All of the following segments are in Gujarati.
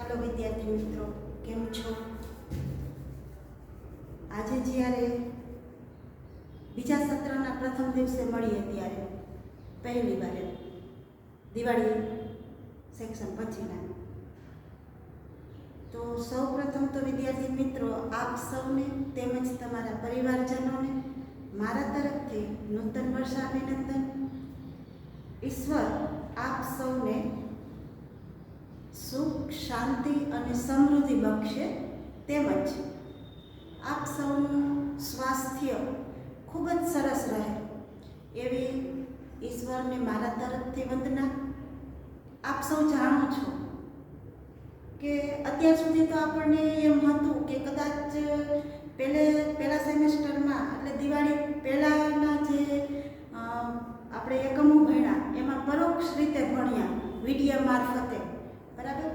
હાલો વિદ્યાર્થી મિત્રો, કેમ છો? આજે જ્યારે બીજા સત્રના પ્રથમ દિવસે મળીએ ત્યારે પહેલી વાર દિવાળી સેક્શન પછીના, તો સૌ પ્રથમ તો વિદ્યાર્થી મિત્રો આપ સૌને તેમજ તમારા પરિવારજનોને મારા તરફથી નૂતન વર્ષાભિનંદન. ઈશ્વર આપ સૌને સુખ, શાંતિ અને સમૃદ્ધિ બક્ષે, તેમજ આપ સૌનું સ્વાસ્થ્ય ખૂબ જ સરસ રહે એવી ઈશ્વરને મારા તરફથી વંદના. આપ સૌ જાણો છો કે અત્યાર સુધી તો આપણને એમ હતું કે કદાચ પહેલા સેમેસ્ટરમાં એટલે દિવાળી પહેલાંના જે આપણે એકમો ભણ્યા એમાં પરોક્ષ રીતે ભણ્યા વિડીયો મારફતે, બરાબર.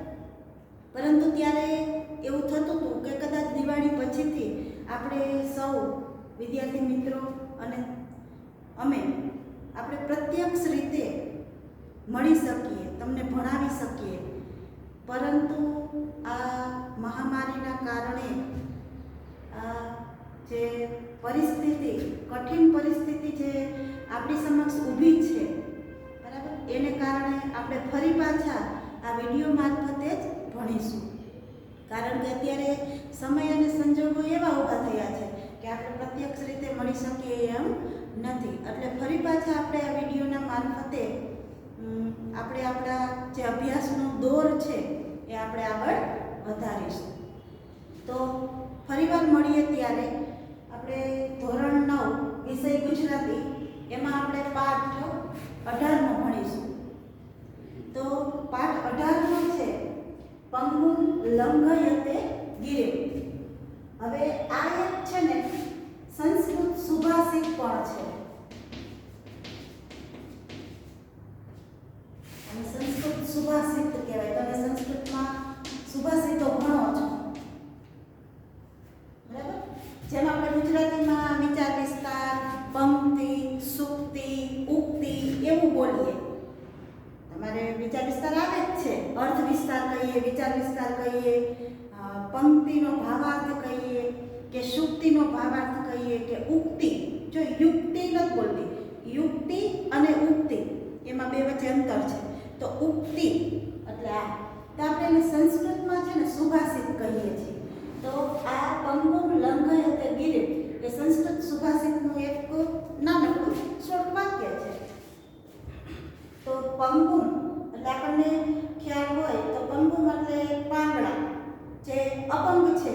પરંતુ ત્યારે એવું થતું હતું કે કદાચ દિવાળી પછીથી આપણે સૌ વિદ્યાર્થી મિત્રો અને આપણે પ્રત્યક્ષ રીતે મળી શકીએ, તમને ભણાવી શકીએ. પરંતુ આ મહામારીના કારણે જે પરિસ્થિતિ, કઠિન પરિસ્થિતિ જે આપણી સમક્ષ ઊભી છે, બરાબર, એને કારણે આપણે ફરી પાછા આ વિડીયો મારફતે જ ભણીશું. કારણ કે અત્યારે સમય અને સંજોગો એવા ઊભા થયા છે કે આપણે પ્રત્યક્ષ રીતે મળી શકીએ એમ નથી. એટલે ફરી પાછા આપણે આ વિડીયોના મારફતે આપણે આપણા જે અભ્યાસનો દોર છે એ આપણે આગળ વધારીશું. તો ફરીવાર મળીએ ત્યારે આપણે ધોરણ 9 વિષય ગુજરાતી, એમાં આપણે પાઠ 18 ભણીશું. તો પાઠ 18 છે પંગું લંઘયતે ગિરિમ. હવે આ એક છે ને સંસ્કૃત સુભાષિત પણ છે, અને સંસ્કૃત સુભાષિત કહેવાય. તમે સંસ્કૃતમાં સુભાષિતો ભણો છો, બરાબર. જેમ આપણે ગુજરાતીમાં વિચાર વિસ્તાર, પંક્તિ, સૂક્તિ, ઉક્તિ એવું બોલીએ. તમારે વિચાર વિસ્તાર આવે જ છે, અર્થ વિસ્તાર કહીએ, વિચાર વિસ્તાર કહીએ, પંક્તિનો ભાવાર્થ કહીએ કે સૂક્તિનો ભાવાર્થ કહીએ કે ઉક્તિ. જો યુક્તિ નથી બોલતી, યુક્તિ અને ઉક્તિ એમાં બે વચ્ચે અંતર છે. તો ઉક્તિ એટલે આ, તો આપણે એને સંસ્કૃતમાં છે ને સુભાષિત કહીએ છીએ. તો આ પંગું લંઘયતે ગિરિમ એ સંસ્કૃત સુભાષિતનું એક નાનકડું શોર્ટ વાક્ય છે. તો પંગું એટલે આપણને ખ્યાલ હોય તો પંગું એટલે પાંગડા, જે અપંગ છે,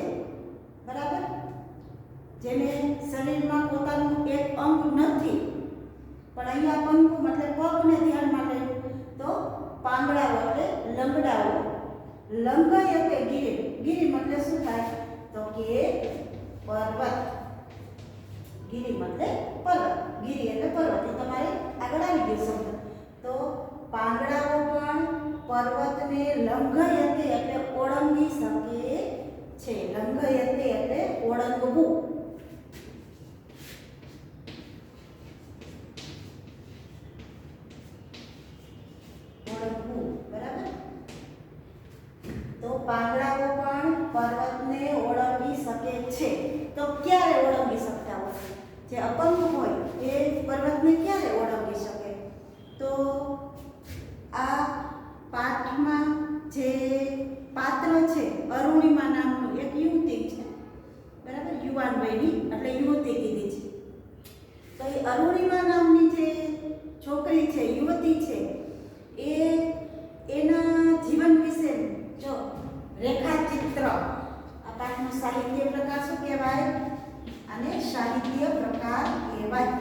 બરાબર, જેને શરીરમાં પોતાનું એક અંગ નથી. પણ અહીંયા પંગું એટલે પગને ધ્યાનમાં લઈ તો પાંગડાઓ એટલે લંગડાઓ. લંઘયતે ગિરિમ, ગિરિમ એટલે શું થાય તો કે પર્વત. ગિરિમ એટલે પર્વત, ગિરી એટલે પર્વત. એ તમારે આગળ આવી ગયો શબ્દ. તો પાંગડાઓ પણ પર્વતને લંઘયતે એટલે ઓળંગી શકે છે. લંઘયતે એટલે ઓળંગવું. ઓળંગવું, બરાબર. તો પાંગડાઓ પણ પર્વતને ઓળંગી શકે છે. તો ક્યારે ઓળંગી શકતા હોય? જે અપંગ હોય એ પર્વતને ક્યારે ઓળંગી શકે? તો આ પાઠમાં જે પાત્ર છે અરુણિમા નામનું એક યુવતી છે, બરાબર, યુવાન વયની એટલે યુવતી કીધી છે. તો એ અરુણિમા નામની જે છોકરી છે, યુવતી છે, એ એના જીવન વિશે જો રેખાચિત્ર, આ પાઠનો સાહિત્ય પ્રકાર શું કહેવાય? આને સાહિત્ય પ્રકાર કહેવાય,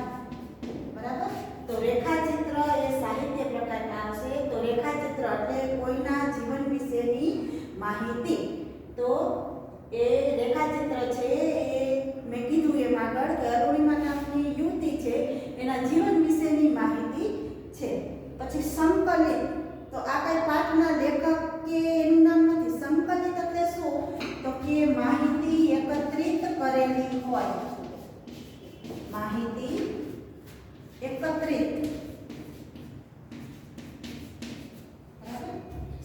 બરાબર. તો રેખાચિત્ર એ સાહિત્ય પ્રકારના આવશે. તો રેખાચિત્ર એટલે કોઈના જીવન વિશેની માહિતી. તો એ રેખાચિત્ર છે એ મેં કીધું એમ આગળ કે અરુણિમા નામની યુવતી છે, એના જીવન વિશેની માહિતી છે. પછી સંકલિત, તો આ કઈ પાઠના લેખક કે એનું નામ નથી. સંકલિત એટલે શું તો કે માહિતી એકત્રિત કરેલી હોય. માહિતી એકત્રિત,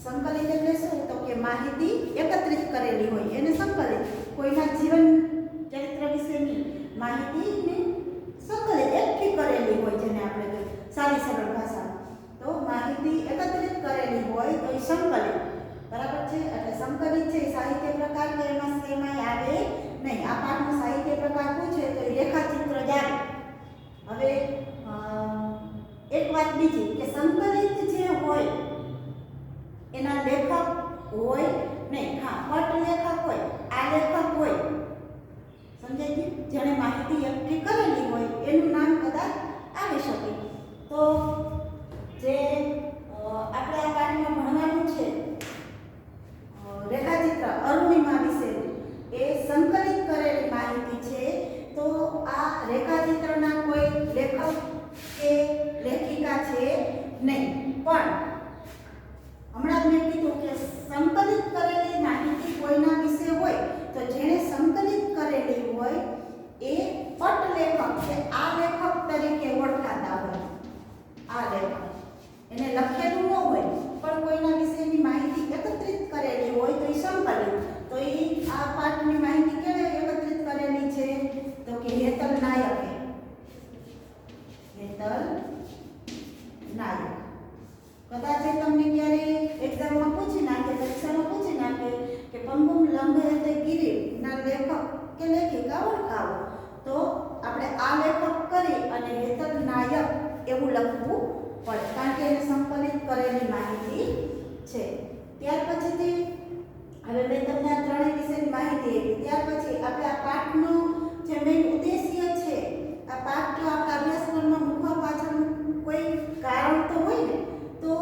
સંકલિત એટલે શું તો કે માહિતી એકત્રિત કરેલી હોય એને સંકલિત, કોઈના જીવન ચરિત્ર વિશેની માહિતીને સંકલિત એકઠી કરેલી હોય, જેને આપણે કહીએ સારી સરળ ભાષામાં. તો માહિતી એકત્રિત કરેલી હોય તો એ સંકલિત, બરાબર છે. એટલે સંકલિત છે એ સાહિત્ય પ્રકાર કે એમાં શેમાંય આવે નહીં. આ પાઠનો સાહિત્ય પ્રકાર પૂછે તો એ રેખાચિત્ર જ આવે. હવે એક વાત બીજી કે સંકલિત જે હોય એના લેખક હોય નહીં. હા, પટ લેખક હોય, આ લેખક હોય, સમજાય છે, જેણે માહિતી એકઠી કરેલી હોય એનું નામ કદાચ આવી શકે. તો જે આપણે આ પાઠમાં ભણવાનું છે રેખાચિત્ર અરુણિમા વિશેનું, એ સંકલિત કરેલી માહિતી છે. તો આ રેખાચિત્રના કોઈ લેખક કે લેખિકા છે નહીં. પણ હમણાં મેં કીધું કે સંકલિત કરેલી માહિતી કોઈના વિશે હોય તો જેણે સંકલિત કરેલી હોય એ પટ લેખક કે આ લેખક તરીકે ઓળખાતા હોય. આ લેખક એને લખેલું ન હોય પણ કોઈના વિશેની માહિતી એકત્રિત કરેલી હોય તો એ સંકલિત. તો એ આ પાઠની માહિતી કેવી એકત્રિત કરેલી છે તો કે હેતલ નાયકે. હેતલ નાયક. કદાચ તમને ક્યારે એક્ઝામમાં પૂછી નાખે, પરીક્ષામાં પૂછી નાખે કે પંગુમ લંઘ હેતે ગિરી ના લેખક કે લેખિકા ઓળખાવો, તો આપણે આ લેખક કરી અને હેતલ નાયક એવું લખવું પડે, કારણ કે એને સંકલિત કરેલી માહિતી છે. ત્યાર પછીથી હવે મેં તમને આ ત્રણેય વિશેની માહિતી આપી. ત્યાર પછી આપણે આ પાઠનો જે મેઇન ઉદ્દેશ્ય છે, આ પાઠ જો આપણા અભ્યાસક્રમમાં મૂકવા પાછળનું કોઈ કારણ તો હોય ને, તો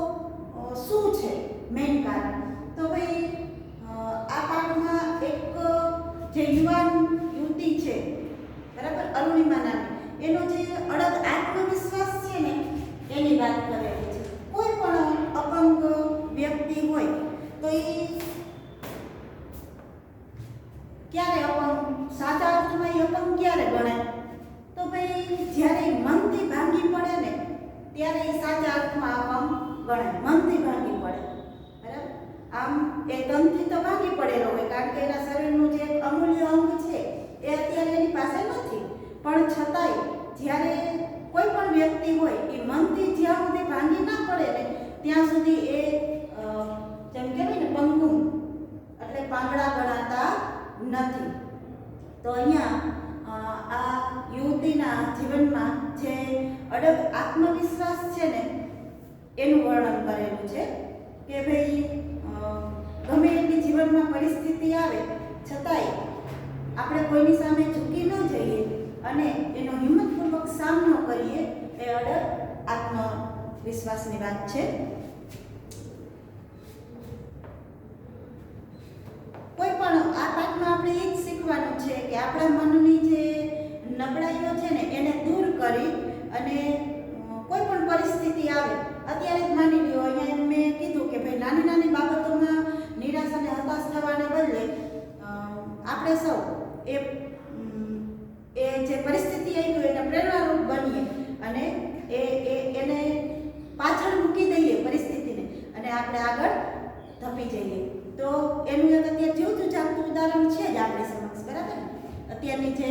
શું છે મેઇન કારણ? તો ભાઈ આ પાઠમાં એક જે યુવાન યુવતી છે, બરાબર, અરુણિમા નામની, એનો જે અડગ આત્મવિશ્વાસ છે ને એની વાત કરેલી છે. કોઈ પણ અપંગ વ્યક્તિ હોય તો એ ક્યારે અપંગ, સાચા અર્થમાં એ અપંગ ક્યારે ગણાય? તો ભાઈ જ્યારે મનથી ભાંગી પડે ને ત્યારે એ સાચા અર્થમાં અપંગ ગણાય. મનથી ભાંગી પડે, બરાબર. આમ એ તનથી તો ભાંગી પડેલો હોય, કારણ કે એના શરીરનું જે અમૂલ્ય અંગ છે એ અત્યારે એની પાસે નથી, પણ છતાંય જ્યારે કોઈ પણ વ્યક્તિ હોય એ મનથી જ્યાં સુધી ભાંગી ના પડે ને ત્યાં સુધી એ જેમ કહેવાય ને પંગુમ, એટલે પાંગડા ગણાતા નથી. તો અહીંયા આ યુવતીના જીવનમાં જે અડગ આત્મવિશ્વાસ છે ને એનું વર્ણન કરેલું છે કે ભાઈ ગમે એટલી જીવનમાં પરિસ્થિતિ આવે છતાંય આપણે કોઈની સામે ઝૂકી ન જઈએ અને એનો હિંમતપૂર્વક સામનો કરીએ, એ અડગ આત્મવિશ્વાસની વાત છે. કોઈ પણ આ પાઠમાં આપણે એ જ શીખવાનું છે કે આપણા મનની જે નબળાઈઓ છે ને એને દૂર કરી અને કોઈ પણ પરિસ્થિતિ આવે, અત્યારે જ માની લ્યો, અહીંયા મેં કીધું કે ભાઈ નાની નાની બાબતોમાં નિરાશ અને હતાશ થવાને બદલે આપણે સૌ એ જે પરિસ્થિતિ આવી હોય એને પ્રેરણારૂપ બનીએ અને એને પાછળ મૂકી દઈએ પરિસ્થિતિને અને આપણે આગળ ધપી જઈએ. તો એનું એક અત્યારે જીવતું જાગતું ઉદાહરણ છે જ આપણી સમક્ષ, બરાબર ને. અત્યારની જે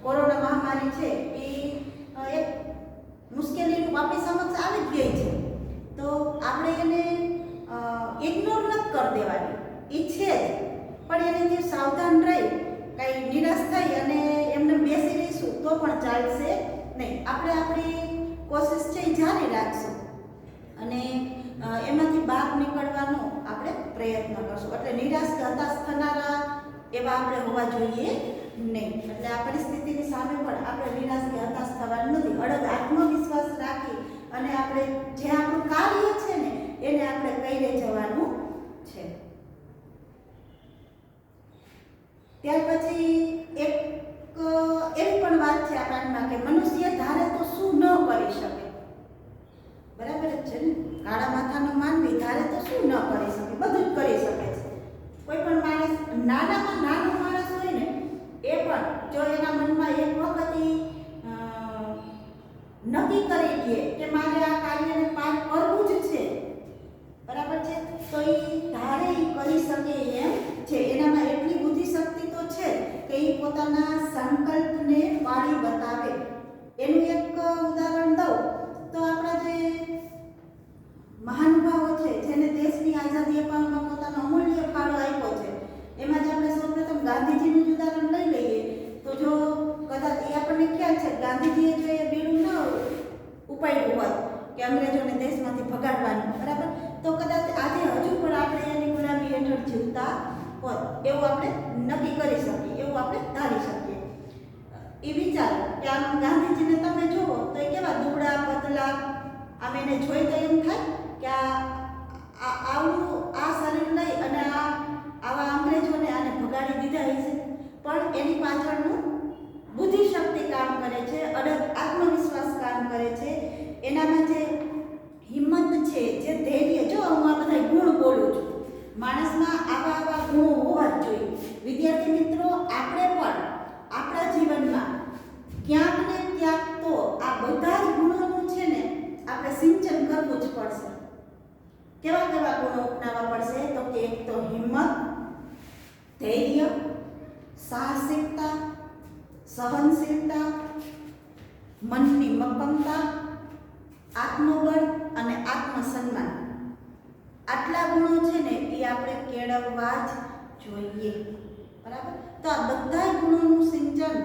કોરોના મહામારી છે એ એક મુશ્કેલીનું આપણી સમક્ષ આવી જ ગઈ છે. તો આપણે એને ઇગ્નોર નથી કરી દેવાની, એ છે જ, પણ એનાથી સાવધાન રહી કંઈ નિરાશ થઈ અને એમને બેસી રહીશું તો પણ ચાલશે નહીં. આપણે આપણી કોશિશ છે એ જારી રાખશું અને એમાંથી બહાર નીકળવાનો આપણે પ્રયત્ન કરશું. એટલે નિરાશ કે હતાશ થનારા એવા આપણે હોવા જોઈએ નહીં. એટલે આ પરિસ્થિતિની સામે પણ આપણે નિરાશ કે હતાશ થવાનું નથી. અડગ આત્મવિશ્વાસ રાખી અને આપણે જે આપણું કાર્ય છે ને એને આપણે કઈને જવાનું છે. ત્યાર પછી એક એવી પણ વાત છે આ પાઠમાં કે મનુષ્ય ધારે તો શું ન કરી શકે, બરાબર જ છે ને. કાળા માથાનો માનવી ધારે તો શું ન કરી શકે, બધું જ કરી શકે છે. કોઈ પણ માણસ, નાનામાં નાનો માણસ હોય ને એ પણ જો એના મનમાં એક વખત નક્કી કરી લે કે મારે આ કાર્યને પાર કરવું જ છે, બરાબર છે, તો એ ધારે કરી શકે એમ છે. એનામાં એટલી બુદ્ધિ શક્તિ તો છે કે એ પોતાના સંકલ્પને વાળી બતાવે. એનું એક ઉદાહરણ દઉં તો આપણા જે મહાનુભાવો છે જેને દેશની આઝાદી અપાવવામાં પોતાનો અમૂલ્ય ફાળો આપ્યો છે, એમાં જ આપણે સૌપ્રથમ ગાંધીજીનું જ ઉદાહરણ લઈ લઈએ. તો જો કદાચ એ આપણને ખ્યાલ છે ગાંધીજીએ જો એ બીડું ન ઉપાડ્યું હોત કે અંગ્રેજોને દેશમાંથી ભગાડવાનું, બરાબર, તો કદાચ આજે હજુ પણ આપણે એની ગુલામી હેઠળ જીવતા હોત એવું આપણે નક્કી કરી શકીએ, એવું આપણે ધારી શકીએ. એ વિચાર કે આમ ગાંધીજીને તમે જુઓ તો એ કેવા દુબળા પતલા, આમ એને જોઈ તો એમ થાય કે આ શરીર લઈ અને આવા અંગ્રેજોને આને ભગાડી દીધા હશે. પણ એની પાછળનું બુદ્ધિશક્તિ કામ કરે છે, અડગ આત્મવિશ્વાસ કામ કરે છે, એનામાં જે હિંમત છે, જે ધૈર્ય, જો હું આ બધા ગુણ બોલું છું, માણસમાં આવા ગુણો હોવા જ જોઈએ. વિદ્યાર્થી મિત્રો, આપણે પણ આપણા જીવનમાં ક્યાંક ને ક્યાંક તો આ બધા જ ગુણોનું છે ને આપણે સિંચન કરવું જ પડશે. કેવા કેવા ગુણો અપનાવવા પડશે? તો કે એક તો હિંમત, ધૈર્ય, સાહસિકતા, સહનશીલતા, મનની મક્કમતા, આત્મબળ અને આત્મસન્માન. આટલા ગુણો છે ને એ આપણે કેળવવા જ જોઈએ, બરાબર. તો આ બધા ગુણોનું સિંચન,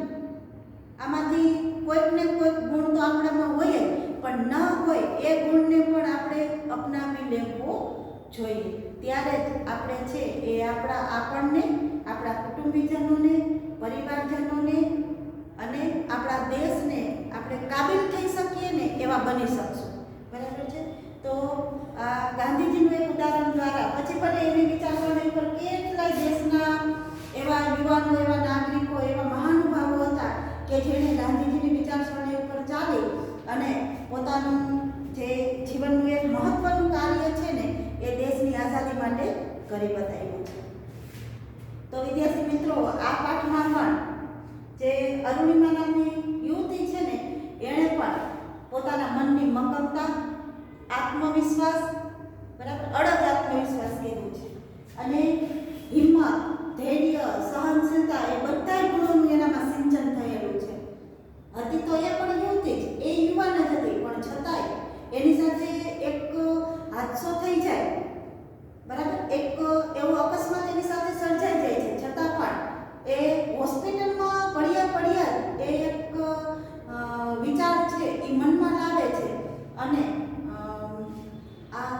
આમાંથી કોઈક ને કોઈક ગુણ તો આપણામાં હોય જ, પણ ન હોય એ ગુણને પણ આપણે અપનાવી લેવો જોઈએ. ત્યારે જ આપણે છે એ આપણને, આપણા કુટુંબીજનોને, પરિવારજનોને અને આપણા દેશને આપણે કાબિલ થઈ શકીએ ને એવા બની શકશું, બરાબર છે. તો ગાંધીજીનું એક ઉદાહરણ દ્વારા પછી ભલે એની વિચારસરણી ઉપર કેટલાય દેશના એવા યુવાનો, એવા નાગરિકો, એવા મહાનુભાવો હતા કે જેણે ગાંધીજીની વિચારસરણી ઉપર ચાલી અને પોતાનું જે જીવનનું એક મહત્વનું કાર્ય છે ને એ દેશની આઝાદી માટે કરી બતાવ્યું છે. તો વિદ્યાર્થી મિત્રો, આ પાઠમાં પણ જે અરુણિમા નામની યુવતી છે ને એણે પણ પોતાના મનની મક્કમતા, આત્મવિશ્વાસ, બરાબર, અડગ આત્મવિશ્વાસ કીધું છે, અને હિંમત, ધૈર્ય, સહનશીલતા એ બધા ગુણોનું એનામાં સિંચન થયેલું છે. હતી તો એ પણ યુવતી જ, એ યુવાન જ હતી, પણ છતાંય એની સાથે એક હાદસો થઈ જાય, બરાબર, એક એવો અકસ્માત એની સાથે સર્જાઈ જાય છે, છતાં પણ એ હોસ્પિટલમાં પડ્યા એ એક વિચાર છે એ મનમાં લાવે છે અને આ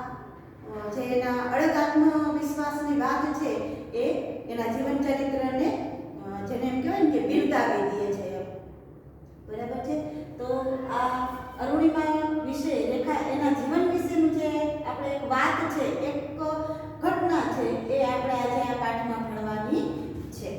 જે એના અડગ આત્મવિશ્વાસની વાત છે એ એના જીવન ચરિત્રને જેને એમ કહેવાય ને કે બિરદાવી દે છે, બરાબર છે. તો આ અરુણિમા વિશે એના જીવન વિશેનું જે આપણે એક વાત છે, એક ઘટના છે, એ આપણે આજે આ પાઠમાં ભણવાની છે.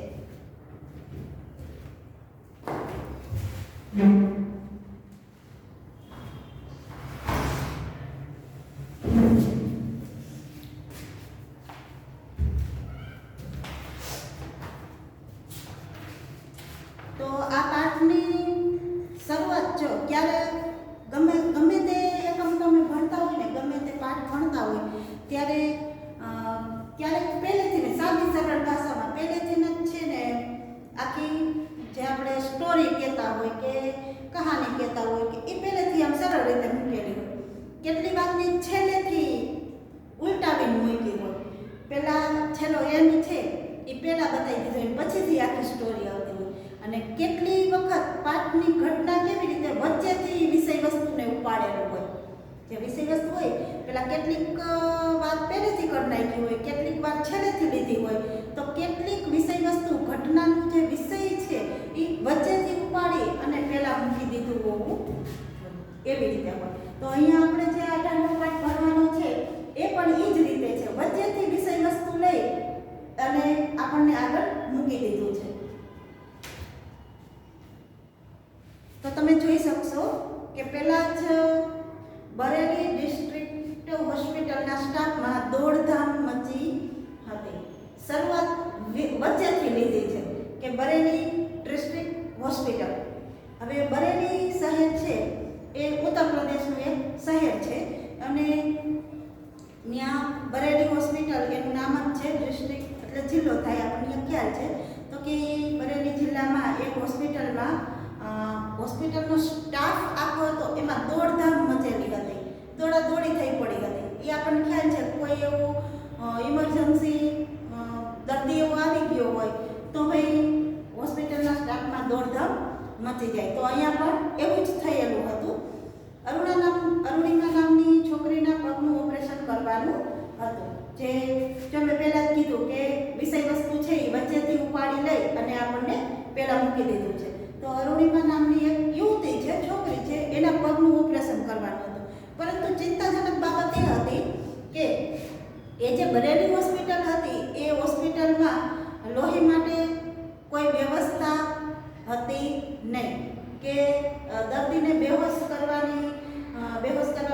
તો આ પાઠની શરૂઆત જો ક્યારે ગમે તે એકમ તમે ભણતા હોય ને, ગમે તે પાઠ ભણતા હોય ત્યારે ક્યારેક પહેલેથી સાદી સરળ ભાષામાં પહેલેથી જ છે ને આખી જે આપણે સ્ટોરી કહેતા હોય કે કહાની કહેતા હોય કે એ પહેલેથી આમ સરળ રીતે મૂકેલી હોય. કેટલી વાતની છેલ્લેથી ઉલટાવીને મૂકી હોય. પહેલાં છેલ્લો એન્ડ છે એ પહેલાં બતાવી દીધો હોય, પછીથી આખી સ્ટોરી આવતી હોય. અને કેટલી વખત પાઠની ઘટના કેવી રીતે વચ્ચેથી વિષય વસ્તુને ઉપાડેલું હોય. જે વિષય વસ્તુ હોય પેલા કેટલીક વાત પહેલેથી કરી નાખી હોય, કેટલીક વાત છેલ્લેથી લીધી હોય, તો કેટલીક વિષય વસ્તુ ઘટનાનું જે વિષય છે એ વચ્ચેથી ઉપાડી અને પહેલાં મૂકી દીધું હોવું એવી રીતે હોય. તો અહીંયા આપણે જે 18મો પાઠ ભણવાનો છે એ પણ એ જ રીતે છે, વચ્ચેથી વિષય વસ્તુ લઈ અને આપણને આગળ મૂકી દીધું છે. તો તમે જોઈ શકશો કે પહેલાં જ બરેલી ડિસ્ટ્રિક્ટ હોસ્પિટલના સ્ટાફમાં દોડધામ મચી હતી. શરૂઆત વચ્ચેથી લીધી છે કે બરેલી ડિસ્ટ્રિક્ટ હોસ્પિટલ. હવે બરેલી શહેર છે એ ઉત્તર પ્રદેશનું એક શહેર છે અને ત્યાં બરેલી હોસ્પિટલ હોસ્પિટલ એનું નામ જ છે, ડિસ્ટ્રિક્ટ એટલે જિલ્લો થાય આપણને ખ્યાલ છે. તો કે બરેલી જિલ્લામાં એક હોસ્પિટલમાં હોસ્પિટલનો સ્ટાફ આખો હતો, એમાં દોડધામ મચેલી હતી, દોડાદોડી થઈ પડી હતી. એ આપણને ખ્યાલ છે. કોઈ એવું ઇમરજન્સી દર્દી એવો આવી ગયો હોય તો ભાઈ હોસ્પિટલના સ્ટાફમાં દોડધામ મચી જાય. તો અહીંયા પણ એવું જ થયેલું હતું. અરુણિમા નામની છોકરીના પગનું ઓપરેશન કરવાનું હતું. જે મેં પહેલાં જ કીધું કે વિષય વસ્તુ છે એ વચ્ચેથી ઉપાડી લઈ અને આપણને પહેલાં મૂકી દીધું છે. તો અરુણિમા નામની એક યુવતી છે, છોકરી છે, એના પગનું ઓપરેશન કરવાનું હતું. પરંતુ ચિંતાજનક બાબત એ હતી કે એ જે બરેલી હોસ્પિટલ હતી એ હોસ્પિટલમાં લોહી માટે કોઈ વ્યવસ્થા હતી નહીં, કે દર્દીને બેહોશ કરવા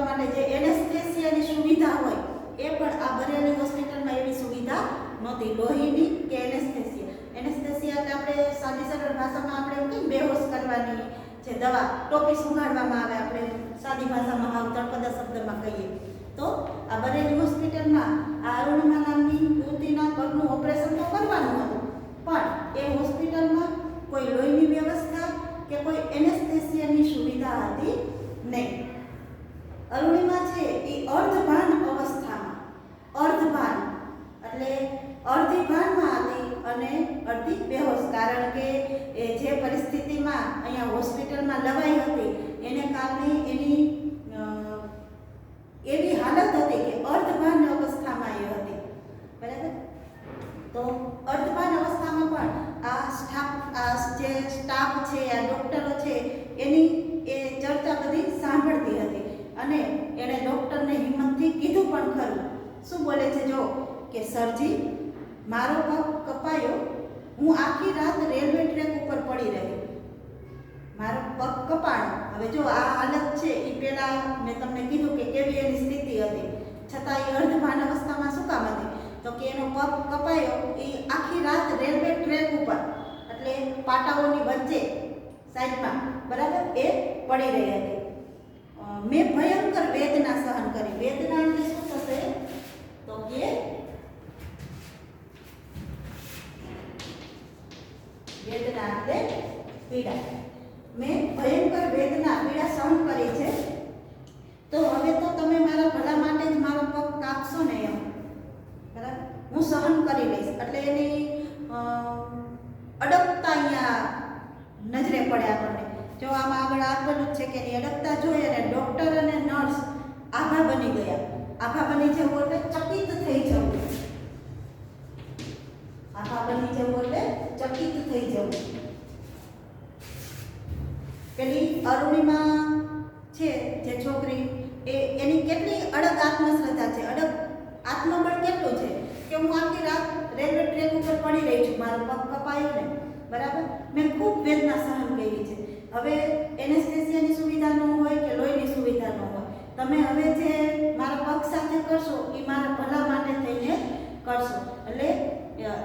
માટે જે એનેસ્થેસિયાની સુવિધા હોય એ પણ આ બરેલી હોસ્પિટલમાં એવી સુવિધા નહોતી, લોહીની કે એનેસ્થેસિયા એટલે આપણે સાદી સરળ ભાષામાં આપણે એમ કહીએ બેહોશ કરવાની જે દવા ટોપી સુંઘાડવામાં આવે, આપણે સાદી ભાષામાં હાવ તળપદા શબ્દમાં કહીએ. તો આ બરેલી હોસ્પિટલમાં આ અરુણિમા નામની યુવતીના પગનું ઓપરેશન તો કરવાનું હતું, પણ એ હોસ્પિટલમાં કોઈ લોહીની વ્યવસ્થા કે કોઈ એનેસ્થેસિયાની સુવિધા હતી નહીં. અરુણિમા છે એ અર્ધભાન અવસ્થામાં, અર્ધભાન એટલે અડધી ભાનમાં હતી અને અડધી બેહોશ, કારણ કે એ જે પરિસ્થિતિમાં અહીંયા હોસ્પિટલમાં લવાઈ હતી એને કારણે એની એવી હાલત હતી કે અર્ધભાન અવસ્થામાં એ હતી. બરાબર. તો અર્ધભાન અવસ્થામાં પણ આ જે સ્ટાફ છે, આ ડૉક્ટરો છે, એની એ ચર્ચા બધી સાંભળતી હતી અને એણે ડૉક્ટરને હિંમતથી કીધું પણ ખરું. શું બોલે છે જો કે સરજી, મારો પગ કપાયો, હું આખી રાત રેલવે ટ્રેક ઉપર પડી રહી, મારો પગ કપાણો. હવે જો આ હાલત છે એ પહેલાં મેં તમને કીધું કે કેવી એની સ્થિતિ હતી, છતાં એ અર્ધભાન અવસ્થામાં શું કામ હતી? તો કે એનો પગ કપાયો એ આખી રાત રેલવે ટ્રેક ઉપર એટલે પાટાઓની વચ્ચે સાઈડમાં, બરાબર, એ પડી રહી હતી. મેં ભયંકર વેદના સહન કરી. વેદના એટલે શું થશે? તો કે વેદના એટલે પીડા. મેં ભયંકર પીડા સહન કરી છે. તો હવે તો તમે મારા ભલા માટે જ મારો પગ કાપશો ને એમ, બરાબર, હું સહન કરી લઈશ. એટલે એની અડગતા અહીંયા નજરે પડે આપણને. જો આમાં આગળ આપેલું જ છે કે એની અડગતા જોઈ અને ડૉક્ટર અને નર્સ આભા બની ગયા. આભા બની જવું એટલે ચકિત થઈ જવું. આભા બની જવું એટલે ચકિત થઈ જવું. પેલી અરુણિમા છે જે છોકરી, એની કેટલી અડગ આત્મશ્રદ્ધા છે, અડગ આત્મબળ કેટલું છે કે હું આખી રાત રેલવે ટ્રેક ઉપર પડી રહી છું, મારો પગ કપાયો ને, બરાબર, મેં ખૂબ વેદના સહન કરી છે. હવે એનેસ્થેસિયાની સુવિધા ન હોય કે લોહીની સુવિધા ન હોય, તમે હવે જે મારા પગ સાથે કરશો એ મારા ભલા માટે થઈને કરશો, એટલે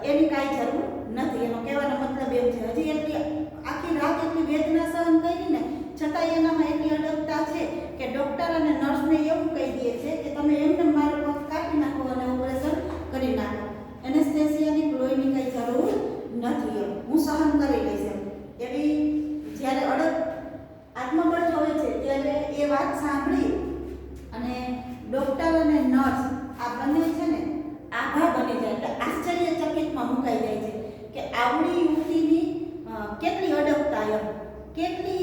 એની કાંઈ જરૂર નથી. એનો કહેવાનો મતલબ એમ છે, હજી એટલી આખી રાત એટલી વેદના સહન કરી ને છતાંય એનામાં એટલી અડગતા છે કે ડૉક્ટર અને નર્સને એવું કહી દે છે કે તમે એમને મારો પગ કાપી નાખો અને ઓપરેશન કરી નાખો, એનેસ્થેસિયાની લોહીની કંઈ જરૂર નથી, એમ હું સહન કરી લઈશ. એવી જ્યારે અડગ આત્મબળ જોવે છે ત્યારે એ વાત સાંભળી અને ડૉક્ટર અને નર્સ આ બંને છે ને આભા બની જાય, એટલે આશ્ચર્યચકિતમાં મુકાઈ જાય છે કે આવડી યુવતીની કેટલી અડગતા, એમ કેટલી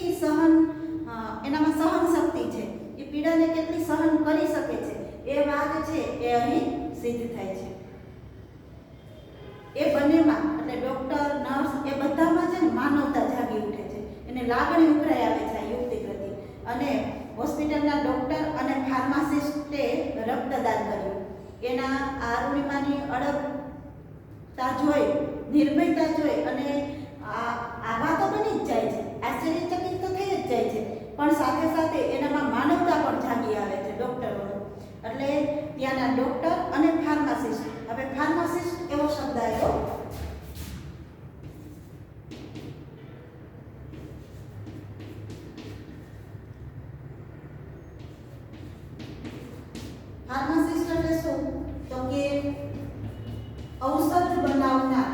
એનામાં સહન શક્તિ છે, એ પીડાને કેટલી સહન કરી શકે છે, એ વાત છે એ અહીં સિદ્ધ થાય છે. એ બંનેમાં એટલે ડૉક્ટર નર્સ એ બધામાં છે ને માનવતા જાગી ઉઠે છે, એને લાગણી ઉભરાઈ આવે છે આ યુવતી પ્રત્યે. અને હોસ્પિટલના ડૉક્ટર અને ફાર્માસિસ્ટે રક્તદાન કર્યું. એના આ અરુણિમાની અડગતા જોઈ, નિર્ભયતા જોઈ અને આભા તો બની જ જાય છે, આશ્ચર્યચકિત તો થઈ જ જાય છે, પણ સાથે સાથે એનામાં માનવતા પણ જાગી આવે છે ડૉક્ટરોનો. એટલે ત્યાંના ડૉક્ટર અને ફાર્માસિસ્ટ, હવે ફાર્માસિસ્ટ એવો શબ્દ આવ્યો, ફાર્માસિસ્ટ એટલે શું? તો કે ઔષધ બનાવનાર,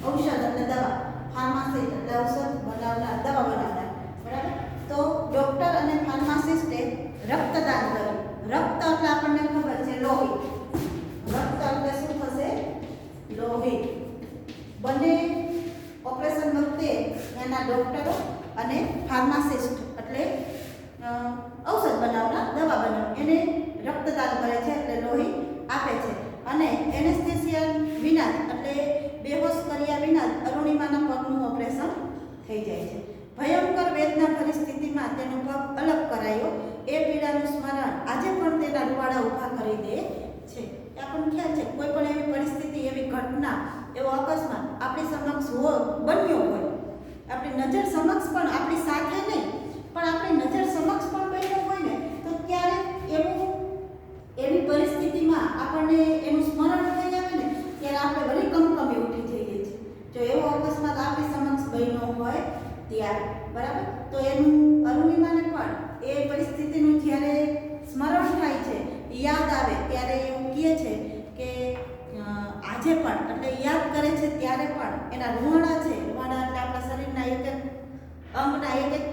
ઔષધ એટલે દવા, ફાર્માસિસ્ટ એટલે ઔષધ બનાવનાર, દવા બનાવનાર, બરાબર. તો ડોક્ટર અને ફાર્માસિસ્ટે રક્તદાન કર્યું. રક્ત એટલે આપણને ખબર છે લોહી. રક્ત એટલે શું થશે? લોહી. બંને ઓપરેશન વખતે એના ડોક્ટરો અને ફાર્માસિસ્ટ એટલે ઔષધ બનાવનાર, દવા બનાવનાર એને રક્તદાન કરે છે એટલે લોહી આપે છે. અને એનેસ્થેસિયા વિના એટલે બેહોશ કર્યા વિના અરુણિમાના પગનું ઓપરેશન થઈ જાય છે. ભયંકર વેદના પરિસ્થિતિમાં તેનો પગ અલગ કરાયો. એ પીડાનું સ્મરણ આજે પણ તેના રૂવાડા ઊભા કરી દે છે. એ આપણને ખ્યાલ છે કોઈ પણ એવી પરિસ્થિતિ, એવી ઘટના, એવો અકસ્માત આપણી સમક્ષ બન્યો હોય, આપણી નજર સમક્ષ પણ, આપણી સાથે નહીં પણ આપણી નજર સમક્ષ પણ બન્યો હોય ને, તો ત્યારે એવી પરિસ્થિતિમાં આપણને એનું સ્મરણ થઈ આવે ને ત્યારે આપણે વળી કમકમી ઉઠી જઈએ છીએ. જો એવો અકસ્માત આપણી સમક્ષ બન્યો હોય ત્યારે, બરાબર. તો એનું અરુણિમાને પણ એ પરિસ્થિતિનું જ્યારે સ્મરણ થાય છે, યાદ આવે ત્યારે એવું કહે છે કે આજે પણ એટલે યાદ કરે છે ત્યારે પણ એના રૂવાડા છે, રૂવાડા એટલે આપણા શરીરના એક એક અંગના એક એક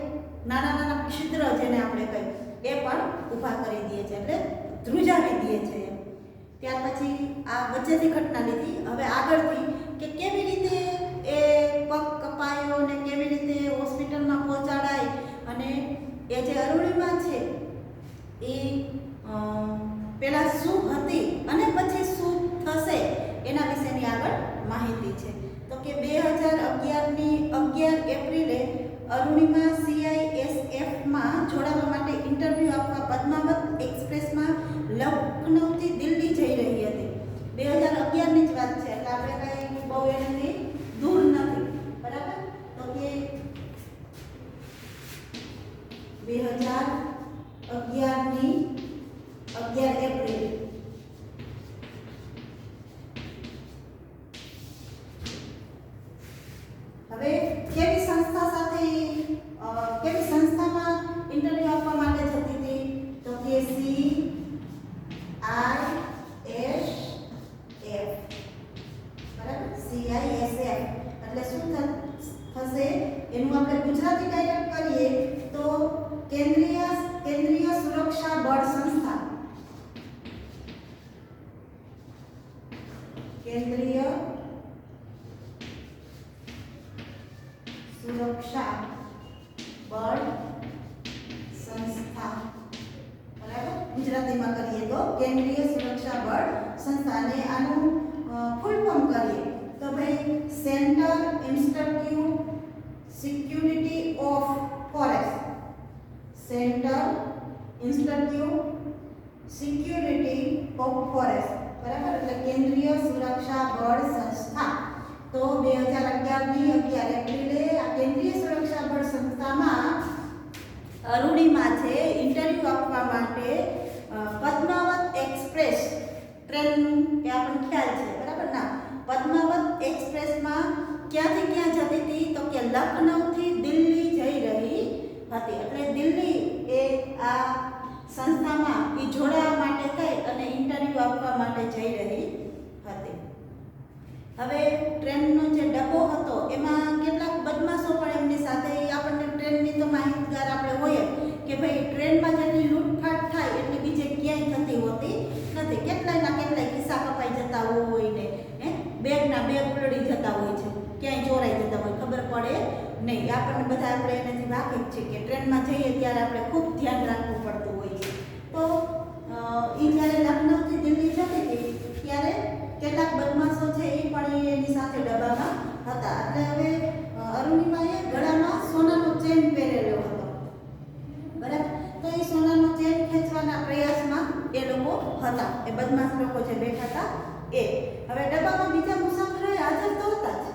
નાના નાના છિદ્ર જેને આપણે કહીએ એ પણ ઊભા કરી દે છે, એટલે ધ્રુજાવી દે છે. ત્યાર પછી આ વચ્ચેથી ઘટના લીધી. હવે આગળથી કે કેવી રીતે એ પગ કપાયો ને કેવી રીતે હોસ્પિટલમાં પહોંચાડાય અને એ જે અરુણિમા છે એ પહેલાં શું હતી અને પછી શું થશે એના વિશેની આગળ માહિતી છે. તો કે 2011ની 11 એપ્રિલે અરુણિમા CISFમાં જોડાવા માટે ઇન્ટરવ્યૂ આપવા પદ્માવત એક્સપ્રેસમાં લખનૌથી દિલ્હી જઈ રહી હતી. 2011ની જ વાત છે એટલે આપણે કંઈ બહુ એનાથી દૂર નથી, બરાબર. તો કે 2011ની 11 એપ્રિલ હવે કેવી સંસ્થા સાથે કેવી સંસ્થામાં ઇન્ટરવ્યૂ આપવા માટે જતી હતી? તો કે CISF, બરાબર. CISF એટલે શું થશે એનું આપણે ગુજરાતી ડાયરેક્ટ કરીએ તો કેન્દ્રીય સુરક્ષા બળ સંસ્થા. કેન્દ્રીય સુરક્ષા બળ સંસ્થા, બરાબર. ગુજરાતીમાં કરીએ તો કેન્દ્રીય સુરક્ષા બળ સંસ્થા. અને આનું ફૂલ ફોર્મ કરીએ તો ભાઈ centre institute security of forest. Centre institute security of forest, બરાબર. એટલે કેન્દ્રીય સુરક્ષા બળ સંસ્થા. તો 2011ની 11 એપ્રિલે આ કેન્દ્રીય સુરક્ષા બળ સંસ્થામાં અરુણિમા છે ઇન્ટરવ્યૂ આપવા માટે પદ્માવત એક્સપ્રેસ ટ્રેન, એ આપણને ખ્યાલ છે, બરાબર. ના, પદ્માવત એક્સપ્રેસમાં ક્યાંથી ક્યાં જતી હતી? તો કે લખનૌથી દિલ્હી જઈ રહી હતી. એટલે દિલ્હી એ આ સંસ્થામાં એ જોડાવા માટે થઈ અને ઇન્ટરવ્યૂ આપવા માટે જઈ રહી હતી. હવે ટ્રેનનો જે ડબ્બો હતો એમાં કેટલાક બદમાશો પણ એમની સાથે, આપણને ટ્રેનની તો માહિતગાર આપણે હોય કે ભાઈ ટ્રેનમાં જેટલી લૂંટફાટ થાય એટલી બીજે ક્યાંય થતી હોતી નથી. કેટલાય ખિસ્સા કપાઈ જતા હોય ને બેગના બેગ ઉલડી જતા હોય છે, ક્યાંય ચોરાઈ જતા હોય, ખબર પડે નહીં. આપણને બધા આપણે એનાથી વાકેફ છે કે ટ્રેનમાં જઈએ ત્યારે આપણે ખૂબ ધ્યાન રાખવું પડતું હોય છે. તો એ જ્યારે લખનૌથી દિલ્હી જતી હતી ત્યારે કેટલાક બદમાશો છે એ પણ એની સાથે ડબ્બામાં હતા. એટલે હવે અરુણિમાએ ગળામાં સોનાનો ચેન પહેરેલો હતો, બરાબર. તો એ સોનાનો ચેન ખેંચવાના પ્રયાસમાં એ લોકો હતા, એ બદમાશ લોકો જે બેઠા હતા એ. હવે ડબ્બામાં બીજા મુસાફરો હાજર તો હતા જ.